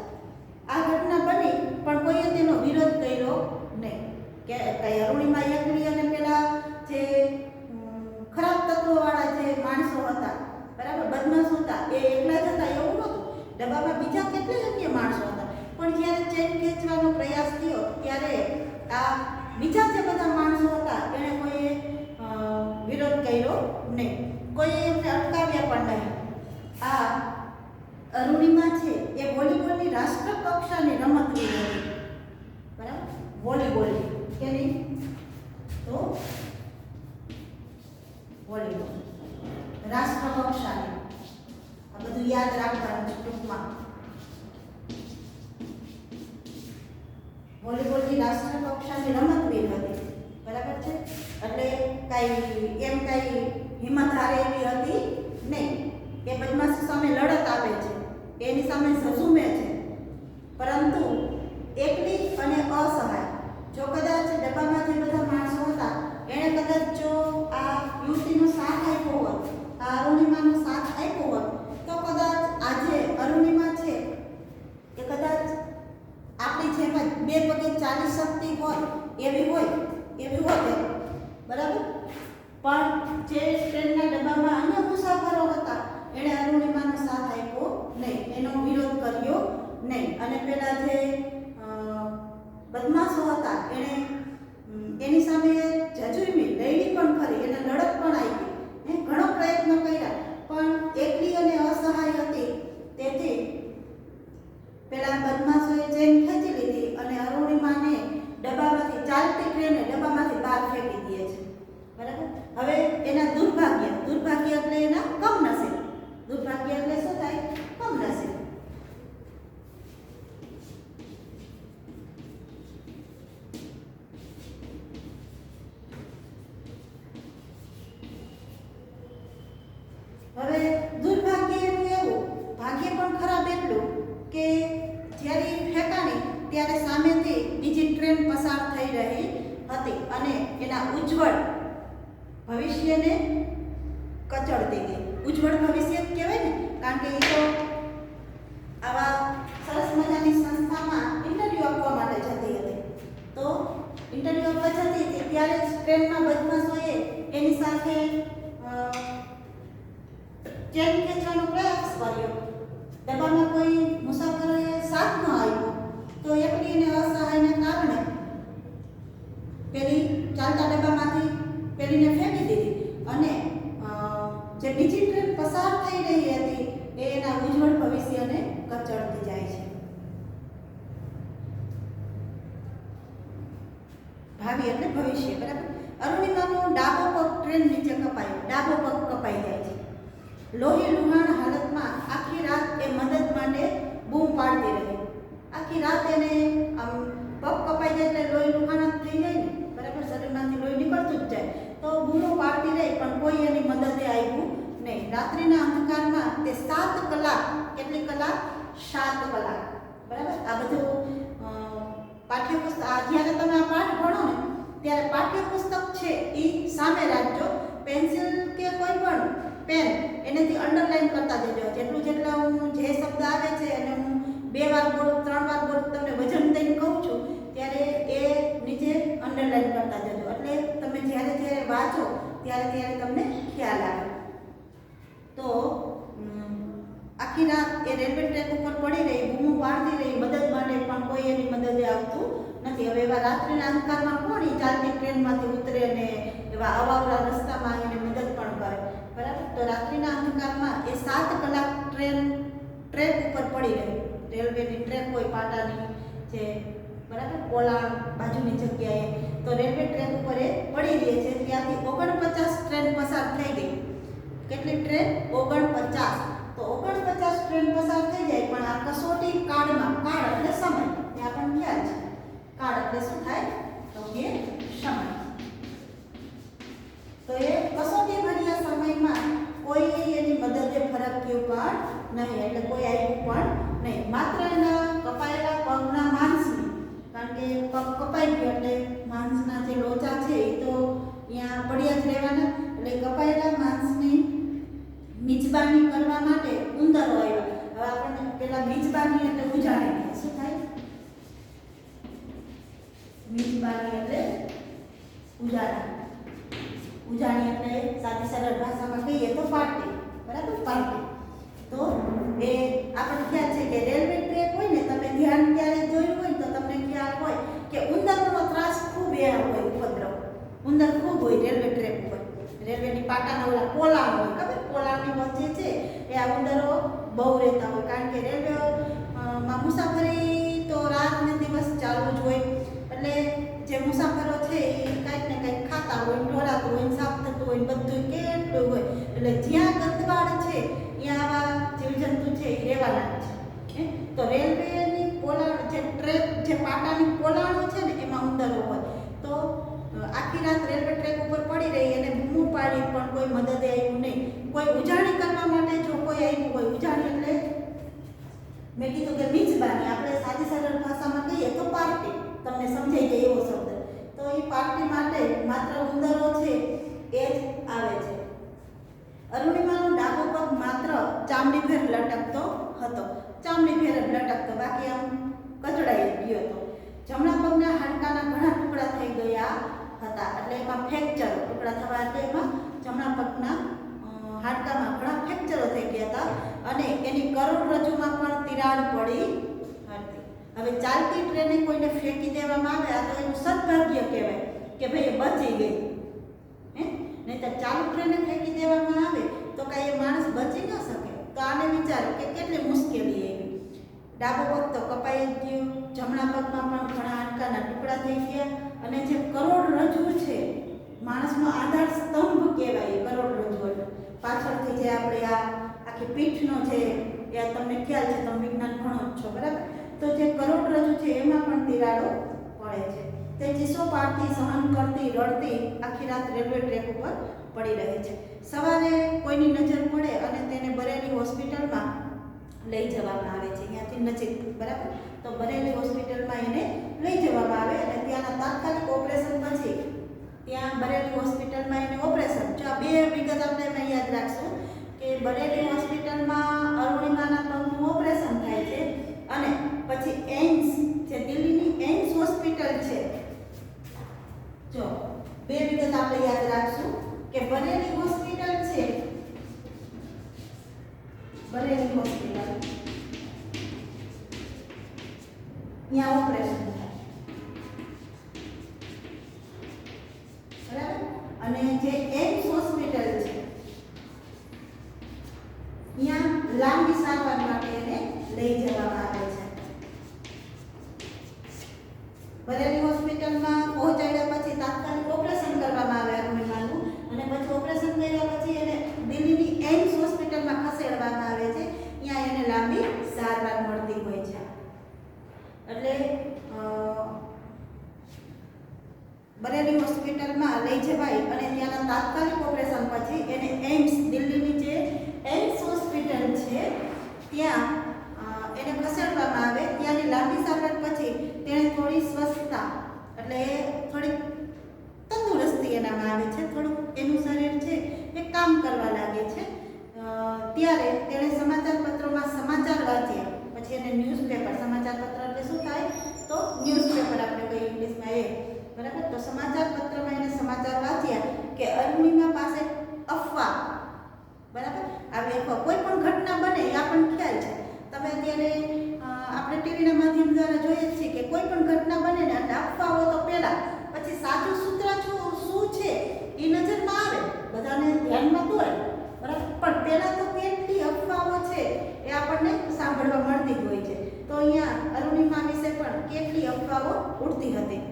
આ ઘટના બની પણ કોઈએ તેનો વિરોધ કર્યો નહીં કે કઈ અરુણિમા એકલી અને પેલા જે ખરાબ તત્વોવાળા જે માણસો હતા, બરાબર, બદમાશ હતા, એ એકલા જ હતા એવું નહોતું. ડબ્બામાં બીજા કેટલાય અન્ય માણસો હતા. પણ જ્યારે ચેન ખેંચવાનો પ્રયાસ થયો ત્યારે આ બીજા જે બધા માણસો હતા એણે કોઈએ વિરોધ કર્યો નહીં, કોઈ એમને અટકાવ્યા પણ નહીં. આ અરુણિમા છે એ વોલીબોલની રાષ્ટ્ર કક્ષાની રમતવીર હતી. બરાબર, વોલીબોલની કેની તો વોલીબોલ રાષ્ટ્ર કક્ષાની. આ બધું યાદ રાખવાનું છે ટૂંકમાં. વોલીબોલની રાષ્ટ્ર કક્ષાની રમતવીર હતી. બરાબર છે, એટલે કાંઈ હિંમત હારે એવી હતી નહીં. એ બદમાશ સામે લડત આપે છે, એની સામે ઝઝુમે છે, પરંતુ એકલી અને અસહાય. જો કદાચ ડબ્બામાં જે બધા માણસો હતા એણે કદાચ જો આ યુવતીનો સાથ આપ્યો હોત, આ અરુણિમાનો સાથ આપ્યો હોત, તો કદાચ આજે અરુણિમા છે એ કદાચ આપણી જેમ જ બે પગે ચાલી શકતી હોય એવી હોત. બરાબર, પણ જે ટ્રેનના ડબ્બામાં અન્ય મુસાફરો હતા એણે અરુણિમાનો સાથ આપ્યો નહીં, એનો વિરોધ કર્યો નહીં. અને પેલા જે બદમાશો હતા એણે એની સામે જજુમી લડી પણ ખરી, એને લડત પણ આપી, ઘણો પ્રયત્ન કર્યા, પણ એકલી અને અસહાય હતી. તેથી પેલા બદમાશોએ ચેન ખેંચી લીધી અને અરુણિમાને ડબ્બામાંથી, ચાલતી ટ્રેને ડબ્બામાંથી બહાર ફેંકી દે છે. બરાબર, હવે એના દુર્ભાગ્ય એટલે એના કમનસીબ. દુર્ભાગ્ય એટલે શું થાય? કમનસીબ. હવે દુર્ભાગ્ય એટલે એવું, ભાગ્ય પણ ખરાબ એટલું કે જ્યારે ફેંકાણી ત્યારે સામેથી બીજી ટ્રેન પસાર થઈ રહી હતી અને એના ઉજ્જવળ ભવિષ્યને કચડતી ગઈ. ઉજ્જવળ ભવિષ્ય કહેવાય ને, કારણ કે એ તો આવા સરસ મજાની સંસ્થામાં ઇન્ટરવ્યૂ આપવા માટે જતી હતી. તો ઇન્ટરવ્યૂ આપવા જતી હતી ત્યારે જ ટ્રેનમાં બદમાશોએ એની સાથે ચેન ખેંચવાનો પ્રયાસ કર્યો. ડબ્બામાં કોઈ મુસાફરોએ સાથ ન આપ્યો, તો એકલી અને અસહાયને કારણે પેલી ચાલતા ડબ્બામાંથી પેલીને ફેંકી દીધી અને જે બીજી ટ્રેન પસાર થઈ રહી હતી એ એના ઉજ્જવળ ભવિષ્યને કચડતી જાય છે. ભાવિ એટલે ભવિષ્ય. બરાબર, અરુણિમાનો ડાબો પગ ટ્રેન નીચે કપાયો, ડાબો પગ કપાઈ જાય છે. લોહી લુહાણ હાલતમાં આખી રાત એ મદદ માટે બૂમ પાડતી રહી. આખી રાત એને આમ પગ કપાઈ જાય એટલે લોહી લુહાણ થઈ જાય ને, બરાબર, શરીરમાંથી લોહી નીકળતું જ જાય, તો બૂમો પાડતી રહી, પણ કોઈ એની મદદે આવ્યું નહીં. રાત્રિના અંધકારમાં તે 7 કલાક, કેટલી કલાક? 7 કલાક. બરાબર, આ બધું પાઠ્યપુસ્તક, જ્યારે તમે આ પાઠ ભણો ને ત્યારે પાઠ્યપુસ્તક છે એ સામે રાખજો. પેન્સિલ કે કોઈ પણ પેન એનેથી અંડરલાઈન કરતા જજો. જેટલા હું જે શબ્દ આવે છે અને હું 2 વાર બોલું, 3 વાર બોલું, તમને વજન દઈને કહું છું ત્યારે એ નીચે અંડરલાઈન કરતા જજો, એટલે તમે જ્યારે વાંચો ત્યારે તમને ખ્યાલ આવે. તો આખી રાત એ રેલવે ટ્રેક ઉપર પડી રહી, બૂમો પાડતી રહી, મદદ માટે, પણ કોઈ એની મદદે આવતું નથી. હવે એવા રાત્રિના અંધકારમાં કોણ ચાલતી ટ્રેનમાંથી ઉતરે ને એવા અવાવરા રસ્તામાં આવીને મદદ પણ કરે? બરાબર, તો રાત્રિના અંધકારમાં એ 7 કલાક ટ્રેક ઉપર પડી રહી. રેલવેની ટ્રેક હોય પાટાની, જે બરાબર પોલાણ બાજુની જગ્યાએ, તો રેલવે ટ્રેક ઉપર એ પડી રહી છે. ત્યાંથી 49 ટ્રેન પસાર થઈ ગઈ. કેટલી ટ્રેન? 49. તો 49 ટ્રેન પસાર થઈ જાય, પણ આ કસોટી કાળમાં, કાળ એટલે સમય, એ આપણને ખ્યાલ છે. કાળ એટલે શું થાય? તો કે સમય. તો એ કસોટી ભર્યા સમયમાં કોઈ એની મદદે ફરક્યું પણ નહીં, એટલે કોઈ આવ્યું પણ નહીં. માત્ર એના કપાયેલા પગના માંસની, કારણ કે પગ કપાઈ ગયો એટલે માંસના જે લોચા છે એ તો અહીંયા પડ્યા જ રહેવાના, એટલે કપાયેલા માંસની મિજબાની કરવા માટે ઉંદરો આવ્યા. હવે આપણને પેલા મિજબાની એટલે ઉજાણી, શું થાય? મિજબાની એટલે ઉજાણી. ઉજાણી એટલે સાદી સરળ ભાષામાં કહીએ તો પાર્ટી. બરાબર, પાર્ટી. તો એ આપણે ખ્યાલ છે કે રેલવે ટ્રેક હોય ને, તમે ધ્યાન ક્યારે જોયું હોય તો તમને ખ્યાલ હોય કે ઉંદરનો ત્રાસ ખૂબ હોય, ઉપદ્રવ ઉંદર ખૂબ હોય રેલવે ટ્રેક ઉપર. રેલવેની પાટાના ઓલા પોલાણ હોય, ખબર પોલાણની વચ્ચે છે એ આ ઉંદરો બહુ રહેતા હોય, કારણ કે રેલવેમાં મુસાફરી તો રાત ને દિવસ ચાલુ જ હોય. એટલે જે મુસાફરો છે એ કાંઈક ને કાંઈક ખાતા હોય, ઢોળાતું હોય, સાફ થતું હોય, બધું કેટલું હોય. એટલે જ્યાં ગંદવાડ છે ત્યાં આવા જીવજંતુ છે એ રહેવાના છે. તો રેલવેની પોલાણ જે પાટાની પોલાણો છે ને એમાં ઉંદરો હોય. તો આખી રાત રેલવે ટ્રેક ઉપર પડી રહી અને બૂમો પાડી પણ કોઈ મદદ આવ્યું નહીં. કોઈ ઉજાણી કરવા માટે જો કોઈ આવ્યું હોય, ઉજાણી એટલે મેં કીધું કે બીજબાની, આપણે સાદી સરળ ભાષામાં કહીએ તો પાર્ટી, તમને સમજાઈ જાય એવો શબ્દ. તો એ પાર્ટી માટે માત્ર ઉંદરો છે એ જ આવે છે. અરુણિમાનો ડાબો પગ માત્ર ચામડી ફેર લટકતો હતો, ચામડી ફેર લટકતો, બાકી આમ કચડાઈ ગયો હતો. જમણા પગના હાડકાના ઘણા ટુકડા થઈ ગયા હતા, એટલે એમાં ફ્રેક્ચર ટુકડા થવા એટલે એમાં જમણા પગના હાડકામાં ઘણા ફ્રેક્ચરો થઈ ગયા હતા અને એની કરોડરજ્જુમાં પણ તિરાડ પડી હતી. હવે ચાલતી ટ્રેને કોઈને ફેંકી દેવામાં આવે આ તો એનું સદભાગ્ય કહેવાય કે ભાઈ બચી ગઈ. નહીંતર ચાલુ ટ્રેને ફેંકી દેવામાં આવે તો કાંઈ એ માણસ બચી ન શકે. તો આને વિચારો કે કેટલી મુશ્કેલી એવી. ડાબો પગ તો કપાઈ ગયો, જમણા પગમાં પણ ઘણા હાડકાના ટુકડા થઈ ગયા અને જે કરોડરજ્જુ છે માણસનો આધાર સ્તંભ કહેવાય. કરોડરજ્જુ એટલે પાછળથી જે આપણે આ આખી પીઠનો છે એ તમને ખ્યાલ છે, તમે વિજ્ઞાન ભણો જ છો બરાબર. તો જે કરોડરજ્જુ છે એમાં પણ તિરાડો પડે છે. તે ચીસો પાડતી, સહન કરતી, રડતી આખી રાત રેલવે ટ્રેક ઉપર પડી રહે છે. સવારે કોઈની નજર પડે અને તેને બરેલી હોસ્પિટલમાં લઈ જવામાં આવે છે, અહીંયાથી નજીક બરાબર. તો બરેલી હોસ્પિટલમાં એને લઈ જવામાં આવે અને ત્યાંના તાત્કાલિક ઓપરેશન પછી ત્યાં બરેલી હોસ્પિટલમાં એને ઓપરેશન, જો આ બે વિગત આપણે એમાં યાદ રાખશું કે બરેલી હોસ્પિટલમાં અરુણિમાના પગનું ઓપરેશન થાય છે અને પછી એમ્સ જે દિલ્હીની એમ્સ હોસ્પિટલ છે, જો બે વિગત આપણે યાદ રાખશું કે બરેલી હોસ્પિટલ છે, બરેલી હોસ્પિટલ ત્યાં ઓપરેશન થાય બરાબર. અને જે એમ્સ હોસ્પિટલ છે ત્યાં લાંબી સારવાર માટે એને લઈ જવામાં આવે છે. બરેલી હોસ્પિટલમાં પહોંચાડ્યા પછી તાત્કાલિક ઓપરેશન કરવામાં આવે અરુણિમાનું અને પછી ઓપરેશન કર્યા પછી એને દિલ્હીની એમ્સ હોસ્પિટલમાં ખસેડવામાં આવે છે. ત્યાં એને લાંબી સારવાર મળતી હોય છે. એટલે બરેલી હોસ્પિટલમાં લઈ જવાય અને ત્યાંના તાત્કાલિક ઓપરેશન પછી એને એમ્સ, દિલ્હીની જે એમ્સ હોસ્પિટલ છે ત્યાં એને ખસેડવામાં આવે. ત્યાંની લાંબી સારવાર પછી તેણે થોડી સ્વસ્થતા એટલે થોડી તંદુરસ્તી એનામાં આવે છે, થોડુંક એનું શરીર છે એ કામ કરવા લાગે છે. ત્યારે તેણે સમાચાર પત્રોમાં સમાચાર વાંચ્યા. પછી એને ન્યૂઝપેપર, સમાચાર પત્ર એટલે શું થાય તો ન્યૂઝપેપર આપણે કહીએ ઇંગ્લિશમાં એ બરાબર. તો સમાચાર પત્રમાં એને સમાચાર વાંચ્યા કે અરુણિમા પાસે અફવા બરાબર આવી અફવા કોઈ પણ ઘટના બને એ આપણને ખ્યાલ છે. તમે અત્યારે આપણે ટીવીના માધ્યમ દ્વારા જોઈએ જ છીએ કે કોઈ પણ ઘટના બને ને એટલે અફવાઓ તો પહેલા, પછી સાચું સૂત્ર શું છે એ નજરમાં આવે, બધાને ધ્યાનમાં દોરે બરાબર. પણ પહેલા તો કેટલી અફવાઓ છે એ આપણને સાંભળવા મળતી જ હોય છે. તો અહીંયા અરુણિમા વિશે પણ કેટલી અફવાઓ ઉડતી હતી.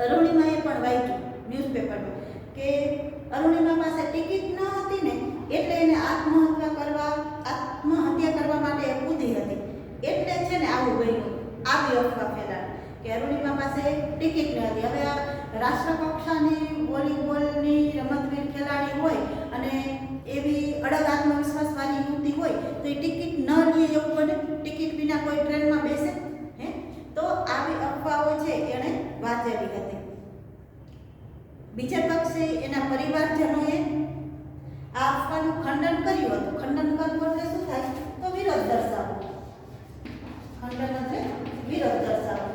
અરુણિમાએ પણ વાંચ્યું ન્યૂઝપેપરમાં કે અરુણિમા પાસે ટિકિટ ન હતી ને એટલે એને આત્મહત્યા કરવા માટે કૂદી હતી, એટલે છે ને આવું બન્યું. આવી અફવા ફેલાય કે અરુણિમા પાસે ટિકિટ ન હતી. હવે આ રાષ્ટ્રકક્ષાની વોલીબોલની રમતવીર ખેલાડી હોય અને એવી અડગ આત્મવિશ્વાસવાળી યુવતી હોય તો એ ટિકિટ ન લે એવું બને? ટિકિટ વિના કોઈ ટ્રેનમાં બેસે હે? તો આવી અફવાઓ છે એણે વાંચેલી હતી. બીજા પક્ષે એના પરિવારજનોએ આ અફવાનું ખંડન કર્યું હતું. ખંડન કરવું એટલે શું થાય તો વિરોધ દર્શાવવો. ખંડન એટલે વિરોધ દર્શાવવો.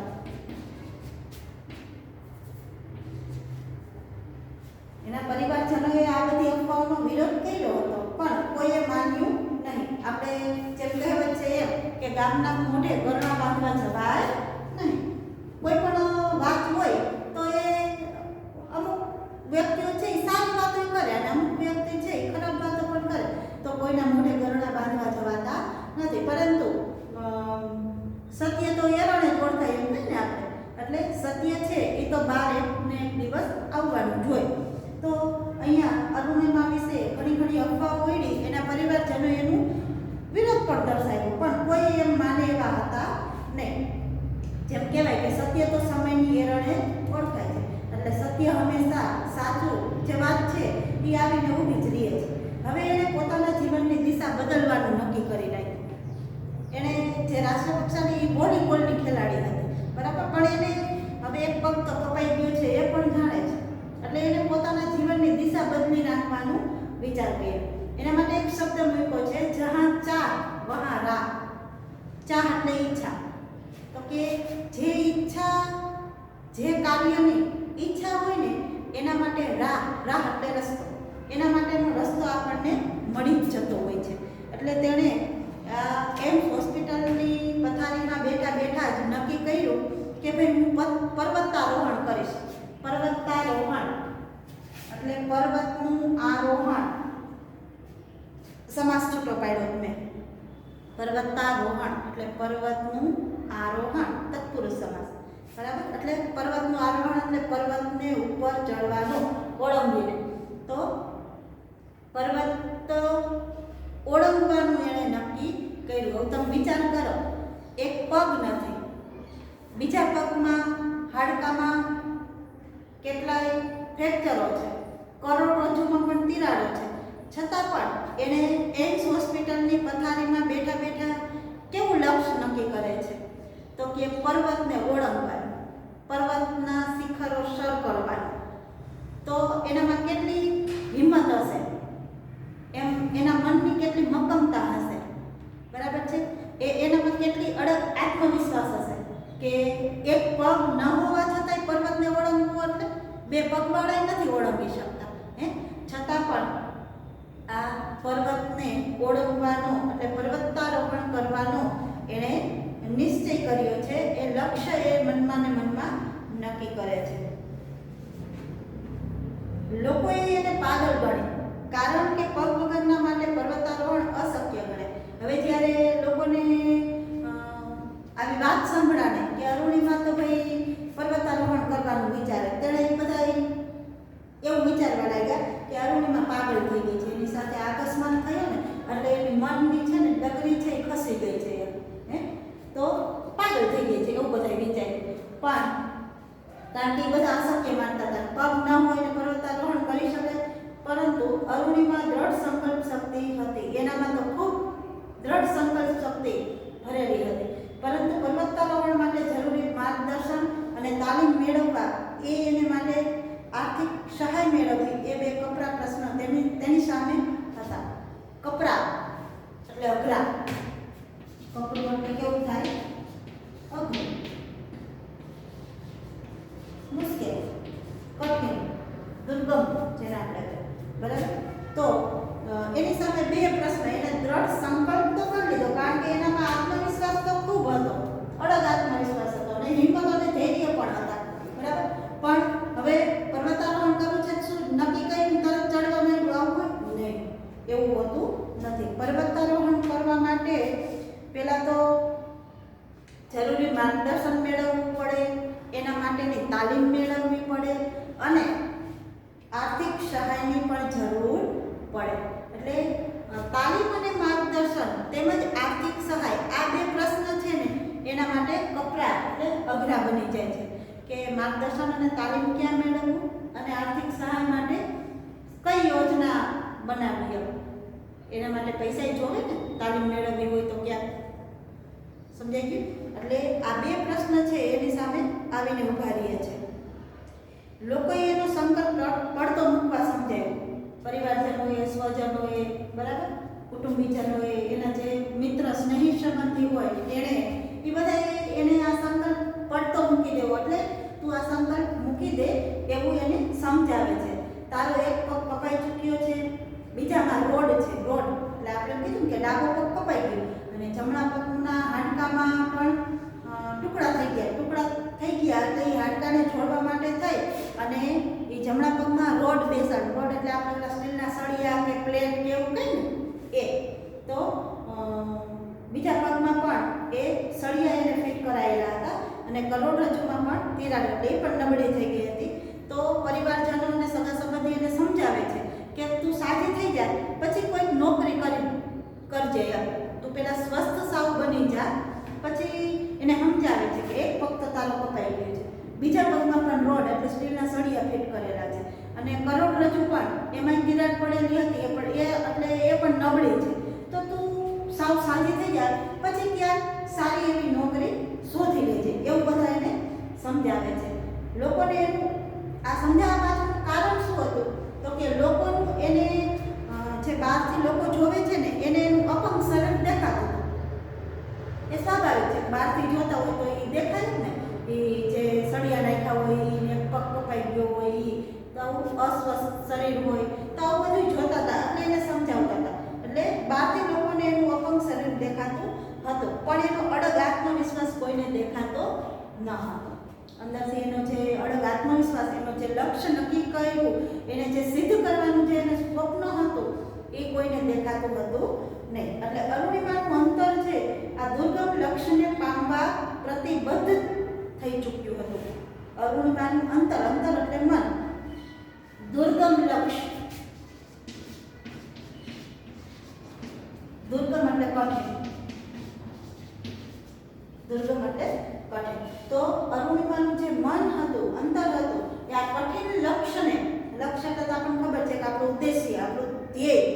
એના પરિવારજનોએ આ બધી અફવાઓનો વિરોધ કર્યો હતો પણ કોઈએ માન્યું નહીં. આપણે જેમ કહેવત છે એમ કે ગામના મોઢે ગરણા બાંધવા જવાય નહીં. કોઈ પણ વાત હોય તો એ અમુક વ્યક્તિઓ છે એ સારી વાતો કરે અને તો 12 ને એક દિવસ આવવાનું જોઈએ. તો અહીંયા અરુણિમા વિશે ઘણી અફવાઓ ઉડી, એના પરિવારજનોએ એનું વિરોધ પણ દર્શાવ્યો, પણ કોઈ એમ માને એવા હતા નહીં. જેમ કહેવાય કે સત્ય તો સમયની એરણે ઓળખાય છે, એટલે સત્ય હંમેશા સાચું જે વાત છે એ આવીને ઊભી જ રહે છે. હવે એણે પોતાના જીવનની દિશા બદલવાનું નક્કી કરી નાખ્યું. એણે જે રાષ્ટ્રકક્ષાની વોલીબોલની ખેલાડી હતી, બરાબર, પણ એને હવે એક પગ તો કપાઈ ગયો છે એ પણ જાણે છે, એટલે એને પોતાના જીવનની દિશા બદલી નાખવાનું વિચાર કર્યો. એના માટે એક શબ્દ મૂક્યો છે, જહાં ચાહ વહાં રાહ. ચાહ એટલે ઈચ્છા, તો કે જે ઈચ્છા, જે કાર્યની ઈચ્છા હોય ને એના માટે રાહ એટલે રસ્તો, એના માટેનો રસ્તો આપણને મળી જ જતો હોય છે. એટલે તેણે એમ્સ હોસ્પિટલની પથારીમાં બેઠા જ નક્કી કર્યું કે ભાઈ હું પર્વતારોહણ કરીશ. પર્વતારોહણ એટલે પર્વતનું આરોહણ, સમાસ છૂટો પાડ્યો મેં. પર્વતારોહણ એટલે પર્વતનું આરોહણ, તત્પુરુષ સમાસ, બરાબર. એટલે પર્વતનું આરોહણ એટલે પર્વતને ઉપર ચડવાનું, ઓળંગીને. તો પર્વત ઓળંગવાનું એણે નક્કી કર્યું. હવે તમે વિચાર કરો, એક પગ નથી, બીજા પગમાં હાડકામાં કેટલાય ફ્રેક્ચરો છે, કરોડરજ્જુમાં પણ તિરાડો છે, છતાં પણ એણે એમ્સ હોસ્પિટલની પથારીમાં બેઠા કેવું લક્ષ્ય નક્કી કરે છે? તો કે પર્વતને ઓળંગવાનું, પર્વતના શિખરો સર કરવાનું. તો એનામાં કેટલી હિંમત હશે, એમ એના મનની કેટલી મક્કમતા હશે, બરાબર છે. એનામાં કેટલી અડગ આત્મવિશ્વાસ હશે કે એક પગ ન હોવા છતાંય પર્વતને ઓળંગવું, એટલે બે પગવાળા નથી ઓળંગી શકતા, છતાં પણ આ પર્વતને ઓળંગવાનો એટલે પર્વતારોહણ કરવાનો એણે નિશ્ચય કર્યો છે. એ લક્ષ્ય એ મનમાં ને મનમાં નક્કી કરે છે. લોકોએ એને પાગલ ગણી, કારણ કે પગ વગરના માટે પર્વતારોહણ અશક્ય ગણે. હવે જ્યારે લોકોને આવી વાત સંભળાને કે અરુણિમા તો ભાઈ પર્વતારોહણ કરવાનું વિચારે, તેણે બધા એવું વિચારવા લાગ્યા કે અરુણિમા પાગલ થઈ ગઈ છે, એની સાથે અકસ્માત થયો ને એટલે એની મનની છે ને ડગરી છે એ ખસી ગઈ છે, તો પાગલ થઈ ગઈ છે એવું બધા વિચાર્યું. પણ કારણ કે એ બધા અશક્ય માનતા હતા, પગ ન હોય ને પર્વતારોહણ કરી શકે. પરંતુ અરુણિમા દ્રઢ સંકલ્પ શક્તિ હતી, એનામાં તો ખૂબ દ્રઢ સંકલ્પ શક્તિ ભરેલી હતી. પરંતુ પર્વતારોહણ માટે જરૂરી માર્ગદર્શન અને તાલીમ મેળવવા, એને માટે આર્થિક સહાય મેળવવી, એ બે કપરા પ્રશ્ન તેની સામે હતા. કપરા એટલે અઘરા, કપડું એટલે કેવું થાય? અઘરું, મુશ્કેલ, કઠિન, દુર્ગમ, જેને આપણે બરાબર. તો એની સામે બે પ્રશ્ન, એને દ્રઢ સંકલ્પ તો કરી લીધો, કારણ કે એનામાં આત્મવિશ્વાસ તો ખૂબ હતો, અડગ આત્મવિશ્વાસ હતો, અને હિંમત અને ધૈર્ય પણ હતા, બરાબર. પણ હવે પર્વતારોહણ કરવું છે, શું નક્કી કરીને તરત ચડવામાં આવવું નહીં, એવું હોતું નથી. પર્વતારોહણ કરવા માટે પહેલાં તો જરૂરી માર્ગદર્શન મેળવવું પડે, એના માટેની તાલીમ મેળવવી પડે, અને આર્થિક સહાયની પણ જરૂર પડે. એટલે તાલીમ અને માર્ગદર્શન તેમજ આર્થિક સહાય, આ બે પ્રશ્ન છે ને એના માટે કપરા એટલે અઘરા બની જાય છે. કે માર્ગદર્શન અને તાલીમ ક્યાં મેળવવું, અને આર્થિક સહાય માટે કઈ યોજના બનાવવી, એના માટે પૈસા જોવે ને, તાલીમ મેળવવી હોય તો ક્યાં, સમજાઈ ગયું? એટલે આ બે પ્રશ્ન છે એની સામે આવીને ઊભા રહે છે. લોકોએ એનો સંકલ્પ પડતો મૂકવા સમજાયો, પરિવારજનોએ, સ્વજનોએ, બરાબર, કુટુંબીજનોએ, એના જે મિત્ર સ્નેહી સંબંધી હોય એણે, એ બધાએ એને આ સંકલ્પ પડતો મૂકી દેવો, એટલે તું આ સંકલ્પ મૂકી દે એવું એને સમજાવે છે. તારો એક પગ કપાઈ ચૂક્યો છે, બીજામાં રોડ છે, રોડ એટલે આપણે કીધું કે ડાબો પગ કપાઈ ગયો, અને જમણા પગના હાડકામાં પણ ટુકડા થઈ ગયા, એટલે એ હાડકાને જોડવા માટે થઈ અને એ જમણા પગમાં રોડ બેસાડ, રોડ એટલે આપણે સ્ટીલના સળિયા કે પ્લેટ કે એવું કહે ને એ, તો બીજા પગમાં પણ એ સળિયા એને ફિટ કરાયેલા હતા, અને અને કરોડરજ્જુમાં પણ તિરાડ, એટલે એ પણ નબળી થઈ ગઈ હતી. તો પરિવારજનો અને સગા સંબંધી એને સમજાવે છે કે તું સાજી થઈ જા, પછી કોઈક નોકરી કરજે એમ, તું પેલા સ્વસ્થ સાવ બની જા. પછી એને સમજાવે છે કે એક પગ તો તારો કપાઈ ગયો છે, બીજા પગમાં પણ રોડ એટલે સ્ટીલના સળિયા ફિટ કરેલા છે, અને કરોડરજ્જુ પણ એમાં તિરાડ પડેલી હતી, એ પણ નબળી છે. તો તું સાવ સાજી થઈ જાય, પછી ત્યાં સારી એવી નોકરી શોધી લેજે, એવું બધા એને સમજાવે છે. લોકોને એનું આ સમજાવવા પાછળનું કારણ શું હતું? તો કે લોકોનું એને જે બહારથી લોકો જોવે છે ને એને એનું અપંગ શરીર દેખાતું હતું. એ સ્વાભાવિક છે, બહારથી જોતા હોય તો એ દેખાય જ ને, એ જે સળિયા નાખ્યા હોય એને પગ કપાઈ ગયો હોય, તો આવું અસ્વસ્થ શરીર હોય, તો આવું બધું જોતા હતા અને એને સમજાવતા હતા. એટલે બહારથી લોકોને એનું અપંગ શરીર દેખાતું હતું, પણ એનો અડગ આત્મવિશ્વાસ કોઈને દેખાતો ન હતો. અંદરથી એનો જે અડગ આત્મવિશ્વાસ, એનો જે લક્ષ્ય નક્કી કર્યું, એને જે સિદ્ધ કરવાનું જે એને સ્વપ્ન હતું, એ કોઈને દેખાતું હતું નહીં. એટલે અરુણિમાનું અંતર છે આ દુર્ગમ લક્ષ્યને પામવા પ્રતિબદ્ધ થઈ ચૂક્યું હતું. અરુણિમાનું અંતર એટલે મન, દુર્ગમ લક્ષ્ય, દુર્ગમ એટલે કઠિન, દુર્ગમ એટલે કઠિન. તો અરુણિમાનું જે મન હતું, અંતર હતું, એ આ કઠિન લક્ષ્યને, લક્ષ્ય એટલે તો આપણને ખબર છે કે આપણું ઉદ્દેશ્ય, આપણું ધ્યેય,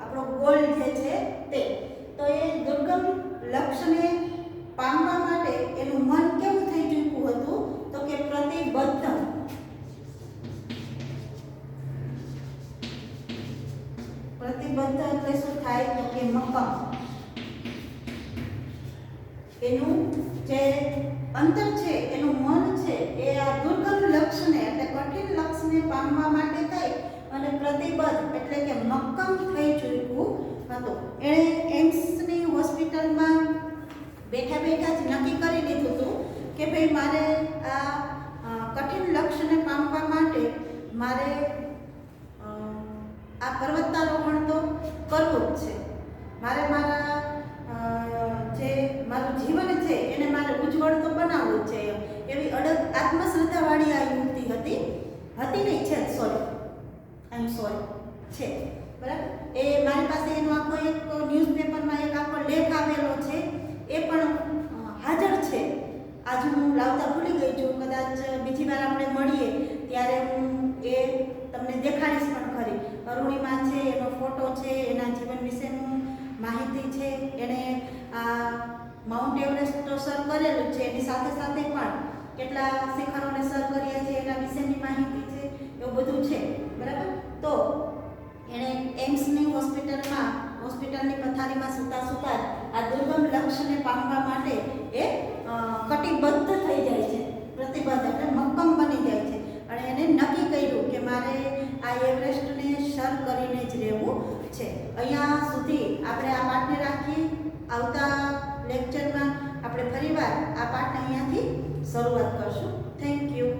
આપણો ગોલ જે છે તે, તો એ દુર્ગમ લક્ષ્યને પામવા માટે એનું મન કેવું થઈ ચૂક્યું હતું? તો કે પ્રતિબદ્ધ. પ્રતિબદ્ધ એટલે શું થાય? તો કે મક્કમ. એનું જે અંતર છે, એનું મન છે, એ આ દુર્ગમ લક્ષ્યને એટલે કઠિન લક્ષ્યને પામવા માટે થઈ અને પ્રતિબદ્ધ એટલે કે મક્કમ થઈ ચૂક્યું હતું. એણે એમ્સની હોસ્પિટલમાં બેઠા બેઠા જ નક્કી કરી લીધું હતું કે ભાઈ મારે આ કઠિન લક્ષ્યને પામવા માટે મારે આ પર્વતારોહણ તો કરવું જ છે. મારે મારા જે મારું જીવન છે એને મારે ઉજ્જવળ તો બનાવવું જ છે, એવી અડગ આત્મશ્રદ્ધાવાળી આ યુવતી હતી નહીં, છે, છે, બરાબર. એ મારી પાસે એનો આખો એક ન્યૂઝપેપરમાં એક આખો લેખ આવેલો છે, એ પણ હાજર છે. આજ હું લાવતા ભૂલી ગઈ છું, કદાચ બીજી વાર આપણે મળીએ ત્યારે હું એ તમને દેખાડીશ પણ ખરી. અરુણિમા છે, એનો ફોટો છે, એના જીવન વિશેનું માહિતી છે, એણે આ માઉન્ટ એવરેસ્ટ તો સર કરેલું છે, એની સાથે સાથે પણ કેટલા શિખરોને સર કર્યા છે એના વિશેની માહિતી છે, એવું બધું છે, બરાબર. તો એણે એમ્સની હોસ્પિટલની પથારીમાં સૂતા આ દુર્ગમ લક્ષ્યને પામવા માટે એ કટિબદ્ધ થઈ જાય છે, પ્રતિબદ્ધ એટલે મક્કમ બની જાય છે, અને એને નક્કી કર્યું કે મારે આ એવરેસ્ટને સર કરીને જ રહેવું છે. અહીંયા સુધી આપણે આ પાઠને રાખીએ. આવતા લેક્ચરમાં આપણે ફરીવાર આ પાઠને અહીંયાથી શરૂઆત કરશું. Thank you.